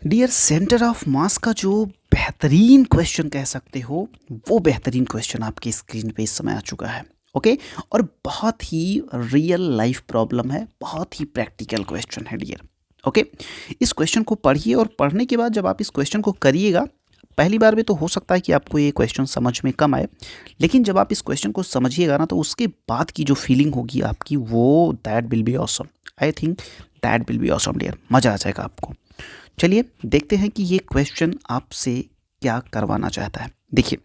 Dear, centre of mass का जो बेहतरीन क्वेश्चन कह सकते हो, वो बेहतरीन क्वेश्चन आपकी स्क्रीन पे इस समय आ चुका है। ओके, और बहुत ही रियल लाइफ प्रॉब्लम है, बहुत ही प्रैक्टिकल क्वेश्चन है डियर। ओके, इस क्वेश्चन को पढ़िए और पढ़ने के बाद जब आप इस क्वेश्चन को करिएगा, पहली बार में तो हो सकता है कि आपको ये क्वेश्चन समझ में कम आए, लेकिन जब आप इस क्वेश्चन को समझिएगा ना, तो उसके बाद की जो फीलिंग होगी आपकी, वो that will be awesome. I think that will be awesome dear, मज़ा आ जाएगा आपको। चलिए देखते हैं कि ये क्वेश्चन आपसे क्या करवाना चाहता है। देखिए,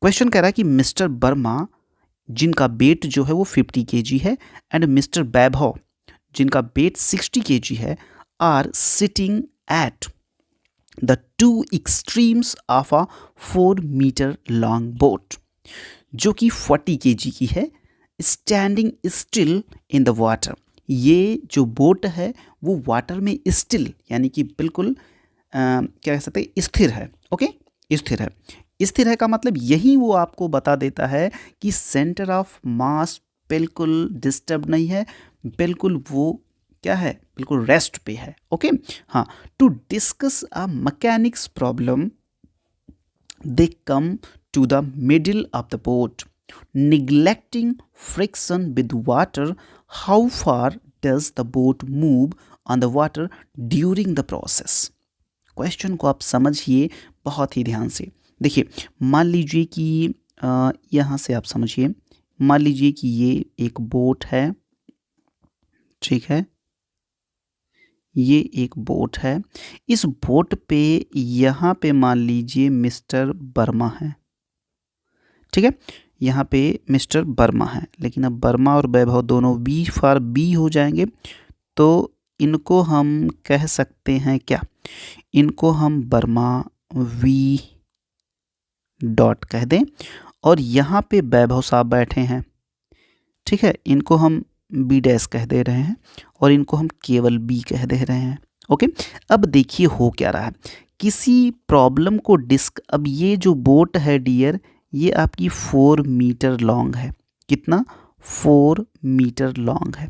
क्वेश्चन कह रहा है कि मिस्टर वर्मा, जिनका वेट जो है वो 50 केजी है, एंड मिस्टर वैभव, जिनका वेट 60 केजी है, are sitting at the two extremes of a 4 metre long boat, जो कि 40 केजी की है, standing still in the water. ये जो बोट है वो वाटर में स्टिल यानी कि बिल्कुल क्या कह सकते हैं, स्थिर है। ओके, स्थिर है। स्थिर है का मतलब यही वो आपको बता देता है कि सेंटर ऑफ मास बिल्कुल डिस्टर्ब नहीं है, बिल्कुल वो क्या है, बिल्कुल रेस्ट पे है। ओके, हाँ, to discuss a mechanics problem they come to the middle of the boat, neglecting friction with water. How far does the boat move on the water during the process? Question को आप समझिए बहुत ही ध्यान से। देखिए, मान लीजिए कि यहाँ से आप समझिए, मान लीजिए कि ये एक बोट है, ठीक है, ये एक बोट है। इस बोट पे यहाँ पे मान लीजिए मिस्टर वर्मा है, ठीक है, यहाँ पे मिस्टर वर्मा है, लेकिन अब वर्मा और वैभव दोनों बी फॉर बी हो जाएंगे, तो इनको हम कह सकते हैं क्या, इनको हम वर्मा वी डॉट कह दें, और यहाँ पे वैभव साहब बैठे हैं, ठीक है, इनको हम बी डैश कह दे रहे हैं, और इनको हम केवल बी कह दे रहे हैं। ओके, अब देखिए हो क्या रहा है, किसी प्रॉब्लम को अब ये जो बोट है डियर, ये आपकी 4 मीटर लॉन्ग है। कितना? 4 मीटर लॉन्ग है।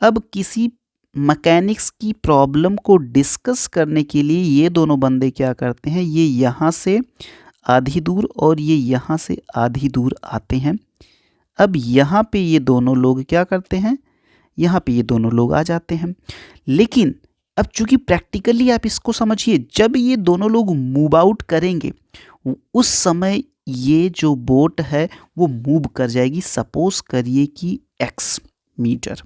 अब किसी मैकेनिक्स की प्रॉब्लम को डिस्कस करने के लिए ये दोनों बंदे क्या करते हैं, ये यहाँ से आधी दूर और ये यहाँ से आधी दूर आते हैं। अब यहाँ पे ये दोनों लोग क्या करते हैं, यहाँ पे ये दोनों लोग आ जाते हैं। लेकिन अब चूंकि प्रैक्टिकली आप इसको समझिए, जब ये दोनों लोग मूव आउट करेंगे, उस समय ये जो बोट है वो मूव कर जाएगी, सपोज करिए कि x मीटर।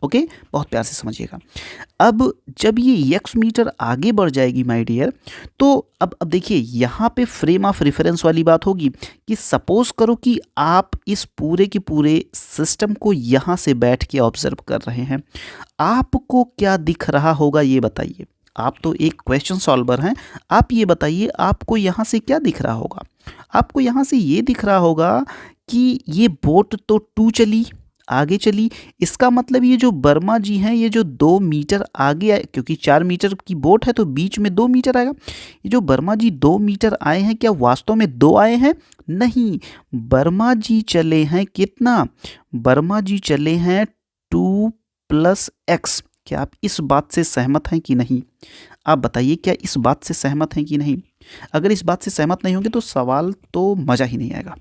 ओके, बहुत प्यार से समझिएगा। अब जब ये x मीटर आगे बढ़ जाएगी माय डियर, तो अब देखिए यहाँ पे फ्रेम ऑफ रेफरेंस वाली बात होगी कि सपोज करो कि आप इस पूरे के पूरे सिस्टम को यहाँ से बैठ के ऑब्जर्व कर रहे हैं, आपको क्या दिख रहा होगा ये बताइए। आप तो एक क्वेश्चन सॉल्वर हैं, आप ये बताइए आपको यहाँ से क्या दिख रहा होगा। आपको यहाँ से ये दिख रहा होगा कि ये बोट तो 2 चली, आगे चली, इसका मतलब ये जो वर्मा जी हैं, ये जो 2 मीटर आगे आए, क्योंकि 4 मीटर की बोट है तो बीच में 2 मीटर आएगा। ये जो वर्मा जी 2 मीटर आए हैं, क्या वास्तव में 2 आए हैं? नहीं, वर्मा जी चले हैं कितना, वर्मा जी चले हैं 2 + x। क्या आप इस बात से सहमत हैं कि नहीं? आप बताइए, क्या इस बात से सहमत हैं कि नहीं? अगर इस बात से सहमत नहीं होंगे तो सवाल तो मज़ा ही नहीं आएगा।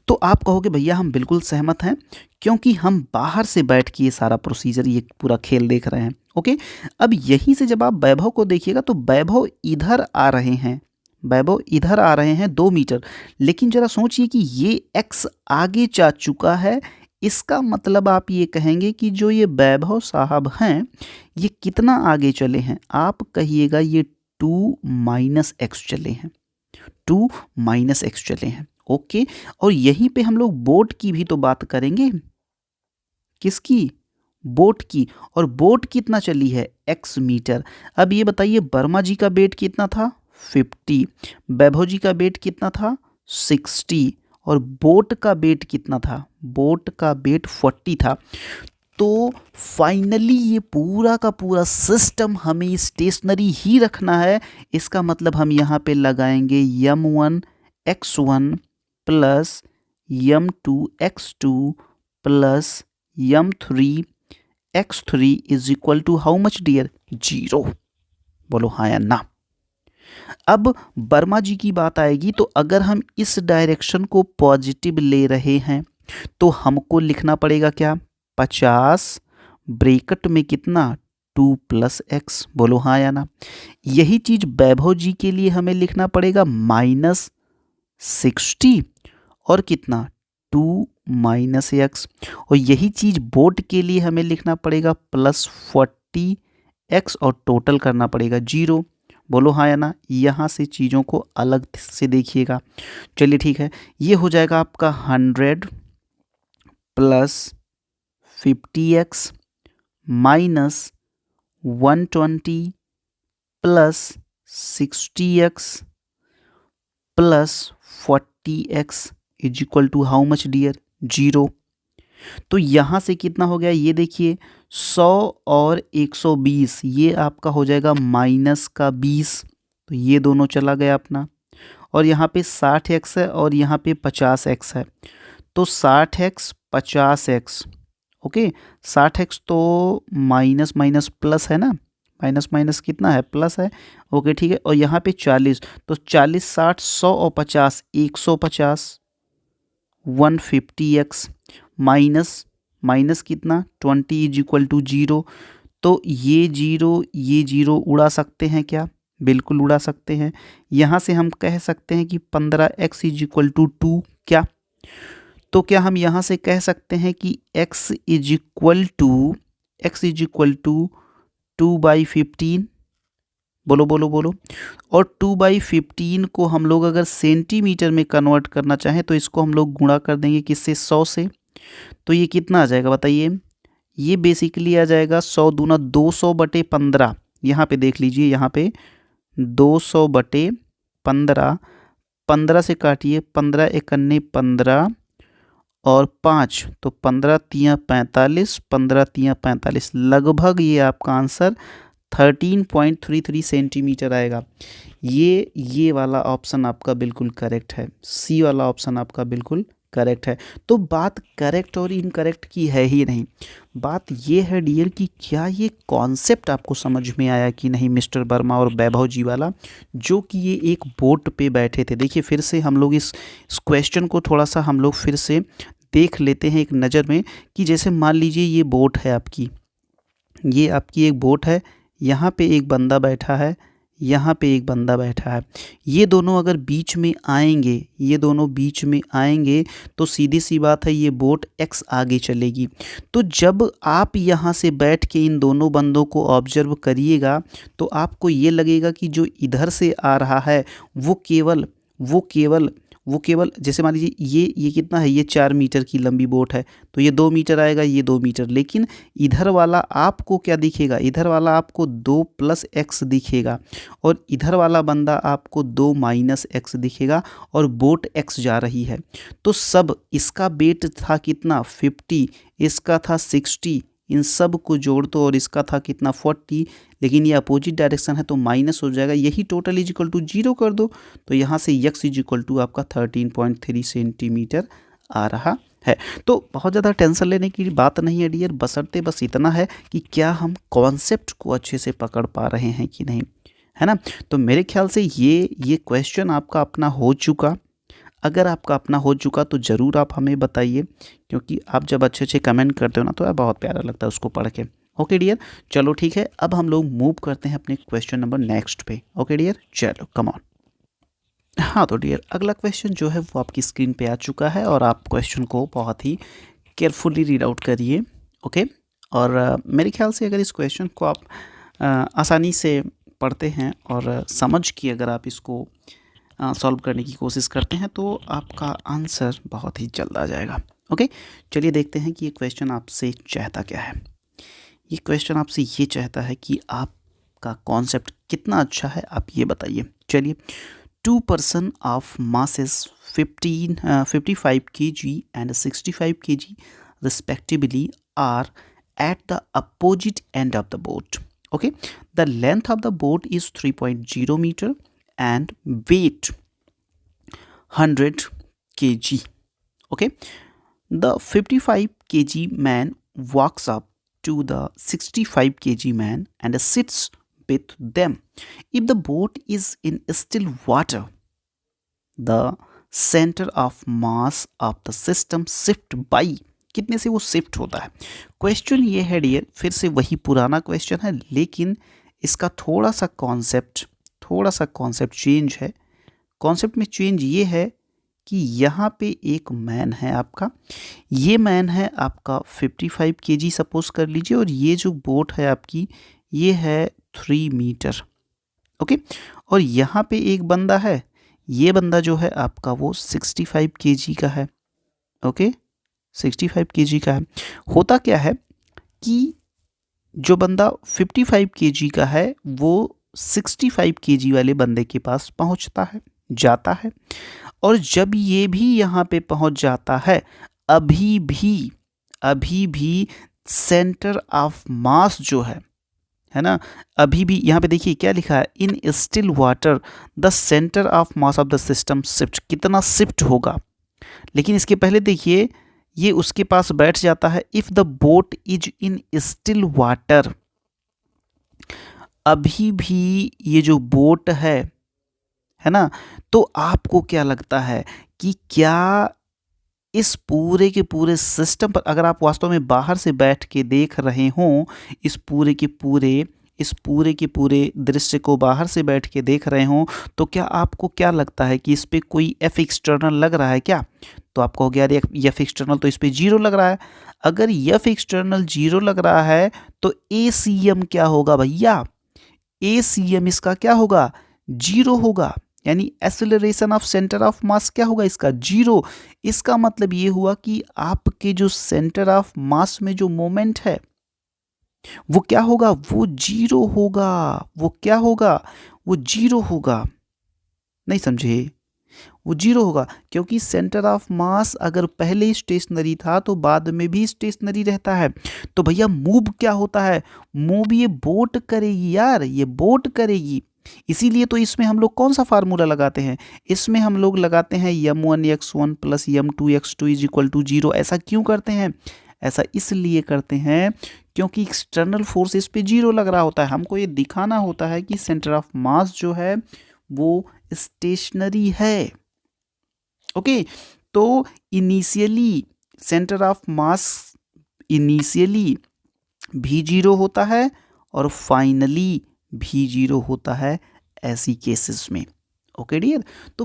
तो आप कहोगे भैया हम बिल्कुल सहमत हैं, क्योंकि हम बाहर से बैठ के ये सारा प्रोसीजर, ये पूरा खेल देख रहे हैं। ओके, अब यहीं से जब आप वैभव को देखिएगा तो वैभव इधर आ रहे हैं, वैभव इधर आ रहे हैं 2 मीटर, लेकिन जरा सोचिए कि ये x आगे जा चुका है। इसका मतलब आप ये कहेंगे कि जो ये वैभव साहब हैं, ये कितना आगे चले हैं? आप कहिएगा ये 2 - x चले हैं, 2 - x चले हैं। ओके, और यहीं पे हम लोग बोट की भी तो बात करेंगे। किसकी? बोट की। और बोट कितना चली है? x metre. अब ये बताइए वर्मा जी का वेट कितना था? 50। वैभव जी का वेट कितना था? 60। और बोट का वेट कितना था? बोट का वेट 40 था। तो फाइनली ये पूरा का पूरा सिस्टम हमें स्टेशनरी ही रखना है। इसका मतलब हम यहाँ पे लगाएंगे m1 x1 plus m2 x2 plus m3 x3 is equal to how much dear? 0। बोलो हाँ या ना। अब वर्मा जी की बात आएगी तो अगर हम इस डायरेक्शन को पॉजिटिव ले रहे हैं तो हमको लिखना पड़ेगा क्या, 50 ब्रैकेट में कितना 2 प्लस एक्स, बोलो हाँ या ना। यही चीज वैभव जी के लिए हमें लिखना पड़ेगा -60 और कितना 2 माइनस एक्स, और यही चीज बोट के लिए हमें लिखना पड़ेगा +40 एक्स और टोटल करना पड़ेगा 0, बोलो हाँ या ना। यहाँ से चीज़ों को अलग से देखिएगा। चलिए ठीक है, ये हो जाएगा आपका 100 + 50x -120 + 60x + 40x is equal to how much dear, 0। तो यहाँ से कितना हो गया ये देखिए, 100 और 120 ये आपका हो जाएगा -20, तो ये दोनों चला गया अपना। और यहाँ पे 60x है और यहाँ पे 50x है, तो 60x 50x, ओके। 60x तो माइनस माइनस प्लस है ना, माइनस माइनस कितना है, प्लस है, ओके ठीक है। और यहाँ पे 40, तो 40 60 100 और 50 150, 150x माइनस माइनस कितना 20 इज इक्वल टू 0। तो ये जीरो उड़ा सकते हैं क्या, बिल्कुल उड़ा सकते हैं। यहाँ से हम कह सकते हैं कि 15x इज इक्वल टू 2, क्या, तो क्या हम यहाँ से कह सकते हैं कि x इज इक्वल टू 2/15, बोलो बोलो बोलो। और 2/15 को हम लोग अगर सेंटीमीटर में कन्वर्ट करना चाहें तो इसको हम लोग गुणा कर देंगे किससे, 100 से। तो ये कितना आ जाएगा बताइए, ये बेसिकली आ जाएगा 100 दूना 200/15। यहाँ पे देख लीजिए, यहाँ पे 200/15, 15 से काटिए, 15 एकन्ने 15 और 5, तो 15 तियाँ 45, 15 तियाँ 45, लगभग ये आपका आंसर 13.33 सेंटीमीटर आएगा। ये वाला ऑप्शन आपका बिल्कुल करेक्ट है, सी वाला ऑप्शन आपका बिल्कुल करेक्ट है। तो बात करेक्ट और इनकरेक्ट की है ही नहीं, बात ये है डियर कि क्या ये कॉन्सेप्ट आपको समझ में आया कि नहीं, मिस्टर वर्मा और वैभव जी वाला, जो कि ये एक बोट पे बैठे थे। देखिए फिर से हम लोग इस क्वेश्चन को थोड़ा सा हम लोग फिर से देख लेते हैं एक नज़र में, कि जैसे मान लीजिए ये बोट है आपकी, ये आपकी एक बोट है, यहाँ पे एक बंदा बैठा है, यहाँ पे एक बंदा बैठा है, ये दोनों अगर बीच में आएंगे, ये दोनों बीच में आएंगे तो सीधी सी बात है ये बोट x आगे चलेगी। तो जब आप यहाँ से बैठ के इन दोनों बंदों को ऑब्जर्व करिएगा तो आपको ये लगेगा कि जो इधर से आ रहा है वो केवल जैसे मान लीजिए ये कितना है, ये 4 मीटर की लंबी बोट है, तो ये 2 मीटर आएगा, ये 2 मीटर, लेकिन इधर वाला आपको क्या दिखेगा, इधर वाला आपको 2 + x दिखेगा और इधर वाला बंदा आपको 2 - x दिखेगा और बोट x जा रही है। तो सब इसका वेट था कितना 50, इसका था 60, इन सब को जोड़ दो और इसका था कितना 40, लेकिन ये अपोजिट डायरेक्शन है तो माइनस हो जाएगा, यही टोटल इज इक्वल टू 0 कर दो, तो यहाँ से x इज इक्वल टू आपका 13.3 सेंटीमीटर आ रहा है। तो बहुत ज़्यादा टेंशन लेने की बात नहीं है डियर, बशर्ते बस इतना है कि क्या हम कॉन्सेप्ट को अच्छे से पकड़ पा रहे हैं कि नहीं, है ना। तो मेरे ख्याल से ये क्वेश्चन आपका अपना हो चुका। अगर आपका अपना हो चुका तो ज़रूर आप हमें बताइए, क्योंकि आप जब अच्छे अच्छे कमेंट करते हो ना तो बहुत प्यारा लगता है उसको पढ़ के। ओके डियर, चलो ठीक है, अब हम लोग मूव करते हैं अपने क्वेश्चन नंबर नेक्स्ट पे। ओके डियर, चलो कम ऑन। हाँ तो डियर, अगला क्वेश्चन जो है वो आपकी स्क्रीन पे आ चुका है और आप क्वेश्चन को बहुत ही केयरफुली रीड आउट करिए। ओके, और मेरे ख्याल से अगर इस क्वेश्चन को आप आसानी से पढ़ते हैं और समझ के अगर आप इसको सॉल्व करने की कोशिश करते हैं तो आपका आंसर बहुत ही जल्द आ जाएगा। ओके, चलिए देखते हैं कि ये क्वेश्चन आपसे चाहता क्या है। ये क्वेश्चन आपसे ये चाहता है कि आपका कॉन्सेप्ट कितना अच्छा है, आप ये बताइए। चलिए, 2 person of masses 55 kg and 65 kg respectively are at the opposite end of the boat. Okay, the length of the boat is 3.0 meter and weight 100 kg. Okay, the 55 kg man walks up to the 65 kg man and sits with them. If the boat is in still water, the center of mass of the system shift by कितने से वो shift होता है. Question ये है dear, फिर से वही पुराना क्वेश्चन है, लेकिन इसका थोड़ा सा कॉन्सेप्ट चेंज है. कॉन्सेप्ट में चेंज ये है कि यहाँ पे एक मैन है आपका, ये मैन है आपका 55 kg सपोज कर लीजिए, और ये जो बोट है आपकी ये है 3 मीटर. ओके, और यहाँ पे एक बंदा है, ये बंदा जो है आपका वो 65 kg का है. ओके, 65 kg का है. होता क्या है कि जो बंदा 55 kg का है वो 65 kg वाले बंदे के पास पहुंचता है, जाता है, और जब ये भी यहाँ पे पहुंच जाता है, अभी भी सेंटर ऑफ मास जो है ना, अभी भी यहाँ पे देखिए क्या लिखा है, in still water the centre of mass of the system shift. कितना शिफ्ट होगा, लेकिन इसके पहले देखिए ये उसके पास बैठ जाता है. If the boat is in still water, अभी भी ये जो बोट है ना, तो आपको क्या लगता है कि क्या इस पूरे के पूरे सिस्टम पर, अगर आप वास्तव में बाहर से बैठ के देख रहे हों, इस पूरे के पूरे दृश्य को बाहर से बैठ के देख रहे हों, तो क्या आपको क्या लगता है कि इस पे कोई एफ एक्सटर्नल लग रहा है क्या? तो आप कहोगे यार एफ एक्सटर्नल तो इस पे 0 लग रहा है. अगर एफ एक्सटर्नल 0 लग रहा है तो ए सी एम क्या होगा भैया? ए सी एम इसका क्या होगा? 0 होगा. यानी acceleration of centre of mass क्या होगा इसका? 0. इसका मतलब ये हुआ कि आपके जो सेंटर ऑफ मास में जो मोमेंट है वो क्या होगा? वो 0 होगा. वो क्या होगा? वो 0 होगा. नहीं समझे? वो 0 होगा, क्योंकि सेंटर ऑफ मास अगर पहले स्टेशनरी था तो बाद में भी स्टेशनरी रहता है. तो भैया मूव क्या होता है? मूव ये बोट करेगी यार, ये बोट करेगी. इसीलिए तो इसमें हम लोग कौन सा फार्मूला लगाते हैं? इसमें हम लोग लगाते हैं m1x1 plus m2x2 is equal to 0. ऐसा क्यों करते हैं? ऐसा इसलिए करते हैं क्योंकि एक्सटर्नल फोर्स इस पे 0 लग रहा होता है. हमको ये दिखाना होता है कि सेंटर ऑफ मास जो है वो स्टेशनरी है. ओके, तो initially centre of mass initially भी 0 होता है और फाइनली भी 0 होता है ऐसी केसेस में. ओके डियर, तो